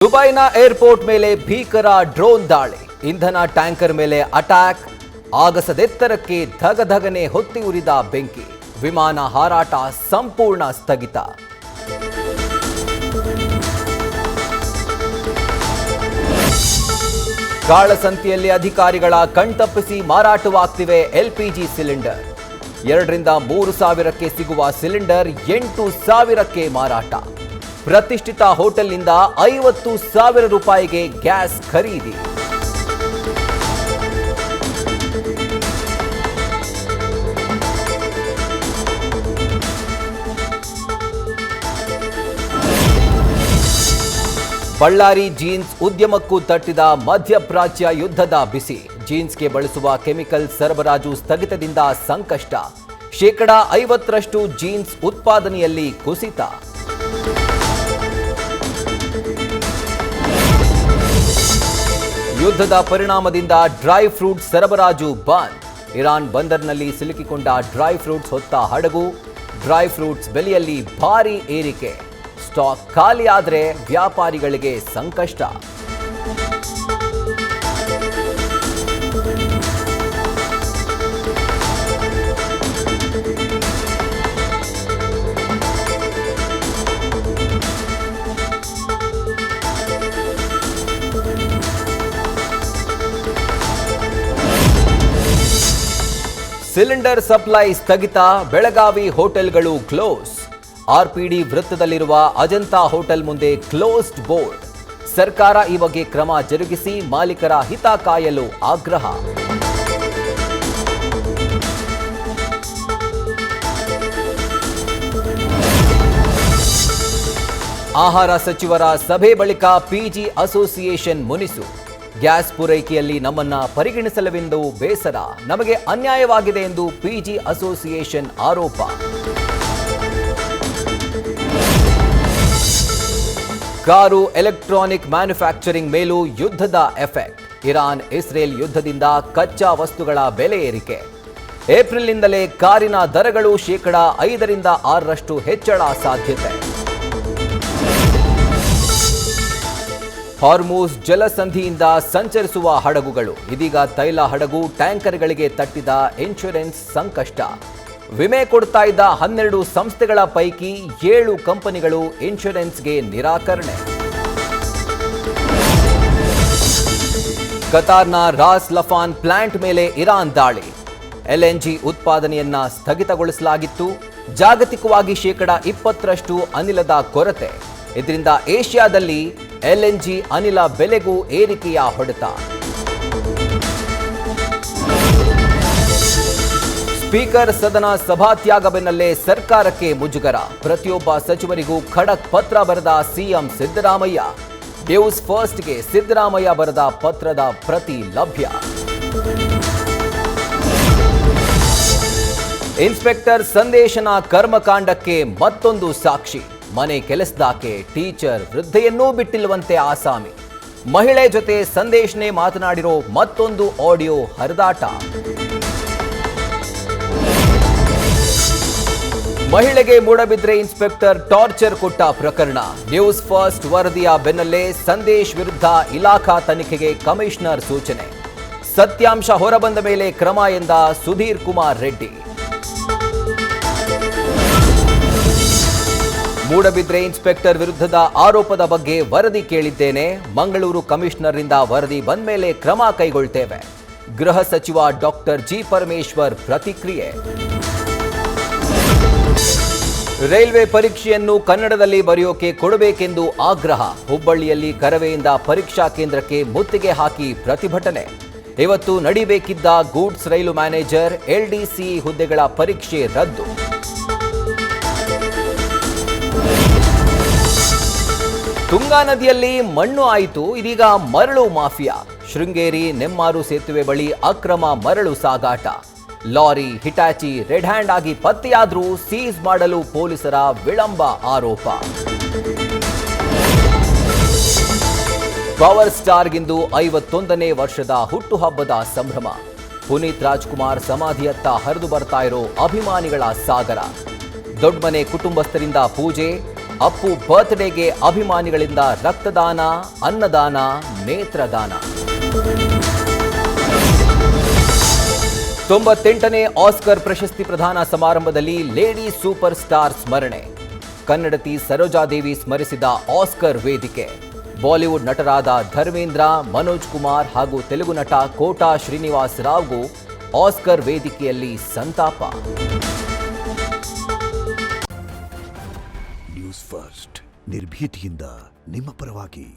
ದುಬೈನ ಏರ್ಪೋರ್ಟ್ ಮೇಲೆ ಭೀಕರ ಡ್ರೋನ್ ದಾಳಿ, ಇಂಧನ ಟ್ಯಾಂಕರ್ ಮೇಲೆ ಅಟ್ಯಾಕ್, ಆಗಸದೆತ್ತರಕ್ಕೆ ಧಗಧಗನೆ ಹೊತ್ತಿ ಉರಿದ ಬೆಂಕಿ, ವಿಮಾನ ಹಾರಾಟ ಸಂಪೂರ್ಣ ಸ್ಥಗಿತ. ಕಾಳಸಂತೆಯಲ್ಲಿ ಅಧಿಕಾರಿಗಳ ಕಣ್ತಪ್ಪಿಸಿ ಮಾರಾಟವಾಗ್ತಿವೆ ಎಲ್ಪಿಜಿ ಸಿಲಿಂಡರ್. 2 ರಿಂದ 3 ಸಾವಿರಕ್ಕೆ ಸಿಗುವ ಸಿಲಿಂಡರ್ 8 ಸಾವಿರಕ್ಕೆ ಮಾರಾಟ. ಪ್ರತಿಷ್ಠಿತ ಹೋಟೆಲ್ನಿಂದ 50,000 ರೂಪಾಯಿಗೆ ಗ್ಯಾಸ್ ಖರೀದಿ. ಬಳ್ಳಾರಿ ಜೀನ್ಸ್ ಉದ್ಯಮಕ್ಕೂ ತಟ್ಟಿದ ಮಧ್ಯಪ್ರಾಚ್ಯ ಯುದ್ಧದ ಬಿಸಿ. ಜೀನ್ಸ್ಗೆ ಬಳಸುವ ಕೆಮಿಕಲ್ ಸರಬರಾಜು ಸ್ಥಗಿತದಿಂದ ಸಂಕಷ್ಟ. 50% ಜೀನ್ಸ್ ಉತ್ಪಾದನೆಯಲ್ಲಿ ಕುಸಿತ. ಯುದ್ಧದ ಪರಿಣಾಮದಿಂದ ಡ್ರೈ ಫ್ರೂಟ್ಸ್ ಸರಬರಾಜು ಬಂದ್. ಇರಾನ್ ಬಂದರ್ನಲ್ಲಿ ಸಿಲುಕಿಕೊಂಡ ಡ್ರೈ ಫ್ರೂಟ್ಸ್ ಹೊತ್ತ ಹಡಗು. ಡ್ರೈ ಫ್ರೂಟ್ಸ್ ಬೆಲೆಯಲ್ಲಿ ಭಾರೀ ಏರಿಕೆ. ಸ್ಟಾಕ್ ಖಾಲಿಯಾದರೆ ವ್ಯಾಪಾರಿಗಳಿಗೆ ಸಂಕಷ್ಟ. ಸಿಲಿಂಡರ್ ಸಪ್ಲೈ ಸ್ಥಗಿತ, ಬೆಳಗಾವಿ ಹೋಟೆಲ್ಗಳು ಕ್ಲೋಸ್. ಆರ್ಪಿಡಿ ವೃತ್ತದಲ್ಲಿರುವ ಅಜಂತಾ ಹೋಟೆಲ್ ಮುಂದೆ ಕ್ಲೋಸ್ಡ್ ಬೋರ್ಡ್. ಸರ್ಕಾರ ಈ ಬಗ್ಗೆ ಕ್ರಮ ಜರುಗಿಸಿ ಮಾಲೀಕರ ಹಿತ ಕಾಯಲು ಆಗ್ರಹ. ಆಹಾರ ಸಚಿವರ ಸಭೆ ಬಳಿಕ ಪಿಜಿ ಅಸೋಸಿಯೇಷನ್ ಮುನಿಸು. ಗ್ಯಾಸ್ ಪೂರೈಕೆಯಲ್ಲಿ ನಮ್ಮನ್ನ ಪರಿಗಣಿಸಲವೆಂದು ಬೇಸರ, ನಮಗೆ ಅನ್ಯಾಯವಾಗಿದೆ ಎಂದು ಪಿಜಿ ಅಸೋಸಿಯೇಷನ್ ಆರೋಪ. ಕಾರು ಎಲೆಕ್ಟ್ರಾನಿಕ್ ಮ್ಯಾನುಫ್ಯಾಕ್ಚರಿಂಗ್ ಮೇಲೂ ಯುದ್ಧದ ಎಫೆಕ್ಟ್. ಇರಾನ್ ಇಸ್ರೇಲ್ ಯುದ್ಧದಿಂದ ಕಚ್ಚಾ ವಸ್ತುಗಳ ಬೆಲೆ ಏರಿಕೆ. ಏಪ್ರಿಲ್ನಿಂದಲೇ ಕಾರಿನ ದರಗಳು 5 ರಿಂದ 6ರಷ್ಟು ಹೆಚ್ಚಳ ಸಾಧ್ಯತೆ. ಹಾರ್ಮುಜ್ ಜಲಸಂಧಿಯಿಂದ ಸಂಚರಿಸುವ ಹಡಗುಗಳು. ಇದೀಗ ತೈಲ ಹಡಗು ಟ್ಯಾಂಕರ್ಗಳಿಗೆ ತಟ್ಟಿದ ಇನ್ಶೂರೆನ್ಸ್ ಸಂಕಷ್ಟ. ವಿಮೆ ಕೊಡ್ತಾ ಇದ್ದ 12 ಸಂಸ್ಥೆಗಳ ಪೈಕಿ 7 ಕಂಪನಿಗಳು ಇನ್ಶೂರೆನ್ಸ್ಗೆ ನಿರಾಕರಣೆ. ಕತಾರ್ನ ರಾಸ್ ಲಫಾನ್ ಪ್ಲಾಂಟ್ ಮೇಲೆ ಇರಾನ್ ದಾಳಿ. ಎಲ್ಎನ್ಜಿ ಉತ್ಪಾದನೆಯನ್ನ ಸ್ಥಗಿತಗೊಳಿಸಲಾಗಿತ್ತು. ಜಾಗತಿಕವಾಗಿ 20% ಅನಿಲದ ಕೊರತೆ. ಇದರಿಂದ ಏಷ್ಯಾದಲ್ಲಿ ಎಲ್ಎನ್ಜಿ ಅನಿಲ ಬೆಲೆಗೂ ಏರಿಕೆಯ ಹೊಡೆತ. ಸ್ಪೀಕರ್ ಸದನ ಸಭಾತ್ಯಾಗ ಬೆನ್ನಲ್ಲೇ ಸರ್ಕಾರಕ್ಕೆ ಮುಜುಗರ. ಪ್ರತಿಯೊಬ್ಬ ಸಚಿವರಿಗೂ ಖಡಕ್ ಪತ್ರ ಬರೆದ ಸಿಎಂ ಸಿದ್ದರಾಮಯ್ಯ. ನ್ಯೂಸ್ ಫಸ್ಟ್ಗೆ ಸಿದ್ದರಾಮಯ್ಯ ಬರೆದ ಪತ್ರದ ಪ್ರತಿ ಲಭ್ಯ. ಇನ್ಸ್ಪೆಕ್ಟರ್ ಸಂದೇಶನ ಕರ್ಮಕಾಂಡಕ್ಕೆ ಮತ್ತೊಂದು ಸಾಕ್ಷಿ. ಮನೆ ಕೆಲಸದಾಕೆ ಟೀಚರ್ ವೃದ್ಧೆಯನ್ನೂ ಬಿಟ್ಟಿಲ್ಲವಂತೆ ಆಸಾಮಿ. ಮಹಿಳೆ ಜೊತೆ ಸಂದೇಶನೇ ಮಾತನಾಡಿರೋ ಮತ್ತೊಂದು ಆಡಿಯೋ ಹರಿದಾಟ. ಮಹಿಳೆಗೆ ಮೂಡಬಿದ್ರೆ ಇನ್ಸ್ಪೆಕ್ಟರ್ ಟಾರ್ಚರ್ ಕೊಟ್ಟ ಪ್ರಕರಣ. ನ್ಯೂಸ್ ಫಸ್ಟ್ ವರದಿಯ ಬೆನ್ನಲ್ಲೇ ಸಂದೇಶ್ ವಿರುದ್ಧ ಇಲಾಖಾ ತನಿಖೆಗೆ ಕಮಿಷನರ್ ಸೂಚನೆ. ಸತ್ಯಾಂಶ ಹೊರಬಂದ ಮೇಲೆ ಕ್ರಮ ಎಂದ ಸುಧೀರ್ ಕುಮಾರ್ ರೆಡ್ಡಿ. ಮೂಡಬಿದ್ರೆ ಇನ್ಸ್ಪೆಕ್ಟರ್ ವಿರುದ್ಧದ ಆರೋಪದ ಬಗ್ಗೆ ವರದಿ ಕೇಳಿದ್ದೇನೆ. ಮಂಗಳೂರು ಕಮಿಷನರ್ನಿಂದ ವರದಿ ಬಂದ ಮೇಲೆ ಕ್ರಮ ಕೈಗೊಳ್ತೇವೆ. ಗೃಹ ಸಚಿವ ಡಾಕ್ಟರ್ ಜಿ ಪರಮೇಶ್ವರ್ ಪ್ರತಿಕ್ರಿಯೆ. ರೈಲ್ವೆ ಪರೀಕ್ಷೆಯನ್ನು ಕನ್ನಡದಲ್ಲಿ ಬರೆಯೋಕೆ ಕೊಡಬೇಕೆಂದು ಆಗ್ರಹ. ಹುಬ್ಬಳ್ಳಿಯಲ್ಲಿ ಕರವೆಯಿಂದ ಪರೀಕ್ಷಾ ಕೇಂದ್ರಕ್ಕೆ ಮುತ್ತಿಗೆ ಹಾಕಿ ಪ್ರತಿಭಟನೆ. ಇವತ್ತು ನಡೀಬೇಕಿದ್ದ ಗೂಡ್ಸ್ ರೈಲು ಮ್ಯಾನೇಜರ್ ಎಲ್ಡಿಸಿ ಹುದ್ದೆಗಳ ಪರೀಕ್ಷೆ ರದ್ದು. ತುಂಗಾ ನದಿಯಲ್ಲಿ ಮಣ್ಣು ಆಯಿತು, ಇದೀಗ ಮರಳು ಮಾಫಿಯಾ. ಶೃಂಗೇರಿ ನೆಮ್ಮಾರು ಸೇತುವೆ ಬಳಿ ಅಕ್ರಮ ಮರಳು ಸಾಗಾಟ. ಲಾರಿ, ಹಿಟಾಚಿ ರೆಡ್ ಹ್ಯಾಂಡ್ ಆಗಿ ಪತ್ತೆಯಾದರೂ ಸೀಸ್ ಮಾಡಲು ಪೊಲೀಸರ ವಿಳಂಬ ಆರೋಪ. ಪವರ್ ಸ್ಟಾರ್ಗಿಂದು 51ನೇ ವರ್ಷದ ಹುಟ್ಟುಹಬ್ಬದ ಸಂಭ್ರಮ. ಪುನೀತ್ ರಾಜ್ಕುಮಾರ್ ಸಮಾಧಿಯತ್ತ ಹರಿದು ಬರ್ತಾ ಇರೋ ಅಭಿಮಾನಿಗಳ ಸಾಗರ. ದೊಡ್ಡಮನೆ ಕುಟುಂಬಸ್ಥರಿಂದ ಪೂಜೆ, ಅಪ್ಪು ಬರ್ತ್ಡೇಗೆ ಅಭಿಮಾನಿಗಳಿಂದ ರಕ್ತದಾನ, ಅನ್ನದಾನ, ನೇತ್ರದಾನ. 98ನೇ ಆಸ್ಕರ್ ಪ್ರಶಸ್ತಿ ಪ್ರದಾನ ಸಮಾರಂಭದಲ್ಲಿ ಲೇಡಿ ಸೂಪರ್ ಸ್ಟಾರ್ ಸ್ಮರಣೆ. ಕನ್ನಡತಿ ಸರೋಜಾದೇವಿ ಸ್ಮರಿಸಿದ ಆಸ್ಕರ್ ವೇದಿಕೆ. ಬಾಲಿವುಡ್ ನಟರಾದ ಧರ್ಮೇಂದ್ರ, ಮನೋಜ್ ಕುಮಾರ್ ಹಾಗೂ ತೆಲುಗು ನಟ ಕೋಟಾ ಶ್ರೀನಿವಾಸ್ ರಾವ್ಗೂ ಆಸ್ಕರ್ ವೇದಿಕೆಯಲ್ಲಿ ಸಂತಾಪ. ನ್ಯೂಸ್ ಫಸ್ಟ್ ನಿರ್ಭೀತಿಯಿಂದ ನಿಮ್ಮ ಪರವಾಗಿ.